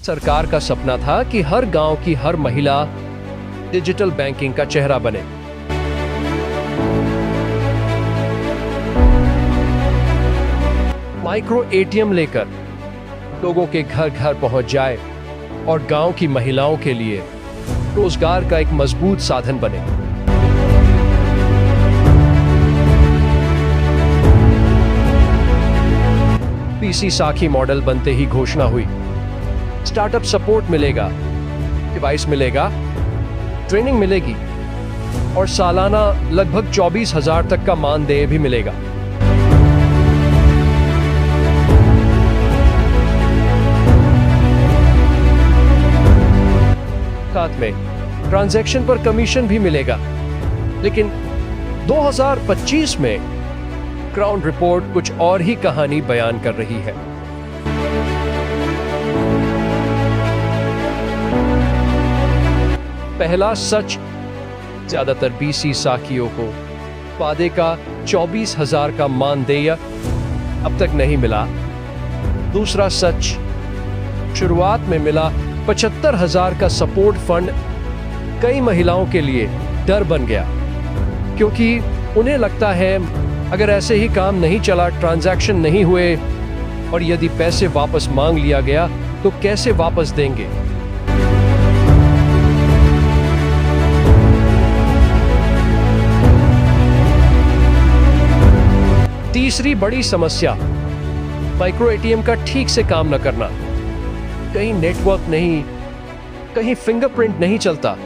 सरकार का सपना था कि हर गांव की हर महिला डिजिटल बैंकिंग का चेहरा बने। माइक्रो एटीएम लेकर लोगों के घर घर पहुंच जाए और गांव की महिलाओं के लिए रोजगार का एक मजबूत साधन बने। पीसी साखी मॉडल बनते ही घोषणा हुई, स्टार्टअप सपोर्ट मिलेगा, डिवाइस मिलेगा, ट्रेनिंग मिलेगी और सालाना लगभग 24,000 तक का मानदेय भी मिलेगा। साथ में ट्रांजैक्शन पर कमीशन भी मिलेगा। लेकिन 2025 में क्राउन रिपोर्ट कुछ और ही कहानी बयान कर रही है। पहला सच, ज्यादातर बीसी साखियों को वादे का 24,000 का मानदेय अब तक नहीं मिला। दूसरा सच, शुरुआत में मिला 75,000 का सपोर्ट फंड कई महिलाओं के लिए डर बन गया, क्योंकि उन्हें लगता है अगर ऐसे ही काम नहीं चला, ट्रांजैक्शन नहीं हुए और यदि पैसे वापस मांग लिया गया तो कैसे वापस देंगे। तीसरी बड़ी समस्या, माइक्रो एटीएम का ठीक से काम न करना। कहीं नेटवर्क नहीं, कहीं फिंगरप्रिंट नहीं चलता,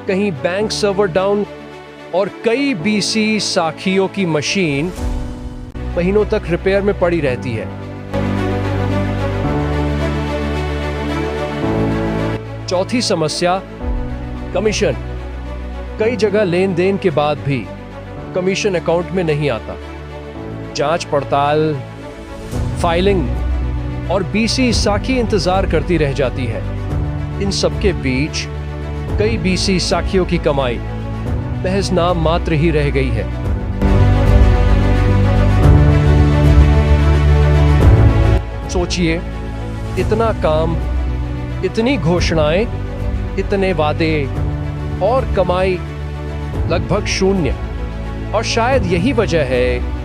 कहीं बैंक सर्वर डाउन और कई बीसी साखियों की मशीन महीनों तक रिपेयर में पड़ी रहती है। चौथी समस्या, कमीशन। कई जगह लेन देन के बाद भी कमीशन अकाउंट में नहीं आता। जांच पड़ताल, फाइलिंग और बीसी साखी इंतजार करती रह जाती है। इन सबके बीच कई बीसी साखियों की कमाई महज नाम मात्र ही रह गई है। सोचिए, इतना काम, इतनी घोषणाएं, इतने वादे और कमाई लगभग शून्य। और शायद यही वजह है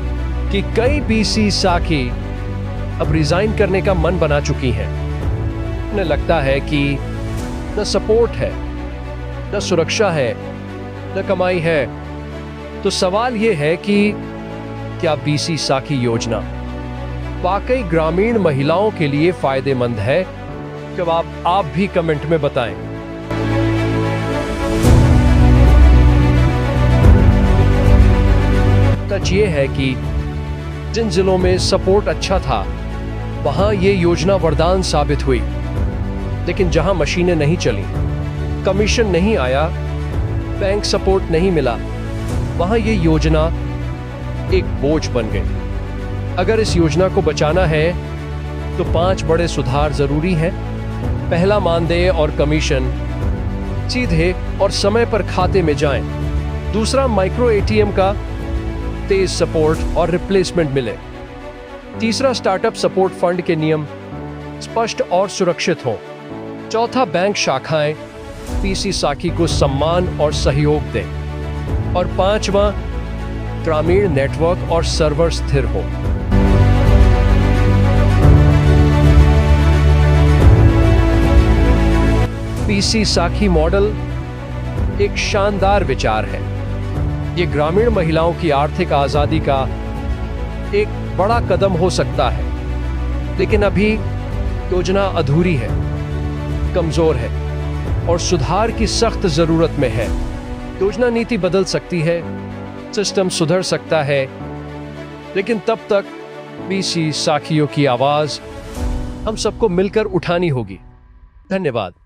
कि कई बीसी साखी अब रिजाइन करने का मन बना चुकी हैं। उन्हें लगता है कि न सपोर्ट है, न सुरक्षा है, न कमाई है। तो सवाल यह है कि क्या बीसी साखी योजना वाकई ग्रामीण महिलाओं के लिए फायदेमंद है? जवाब आप भी कमेंट में बताएं। सच ये है कि जिन जिलों में सपोर्ट अच्छा था वहां ये योजना वरदान साबित हुई, लेकिन जहां मशीनें नहीं चली, कमीशन नहीं आया, बैंक सपोर्ट नहीं मिला, वहां ये योजना एक बोझ बन गई। अगर इस योजना को बचाना है तो 5 बड़े सुधार जरूरी हैं। पहला, मानदेय और कमीशन सीधे और समय पर खाते में जाएं। दूसरा, माइक्रो एटीएम का तेज सपोर्ट और रिप्लेसमेंट मिले। तीसरा, स्टार्टअप सपोर्ट फंड के नियम स्पष्ट और सुरक्षित हों। चौथा, बैंक शाखाएं पीसी साखी को सम्मान और सहयोग दें। और पांचवा, ग्रामीण नेटवर्क और सर्वर स्थिर हो। पीसी साखी मॉडल एक शानदार विचार है। ये ग्रामीण महिलाओं की आर्थिक आजादी का एक बड़ा कदम हो सकता है, लेकिन अभी योजना अधूरी है, कमजोर है और सुधार की सख्त जरूरत में है। योजना नीति बदल सकती है, सिस्टम सुधर सकता है, लेकिन तब तक बीसी साखियों की आवाज हम सबको मिलकर उठानी होगी। धन्यवाद।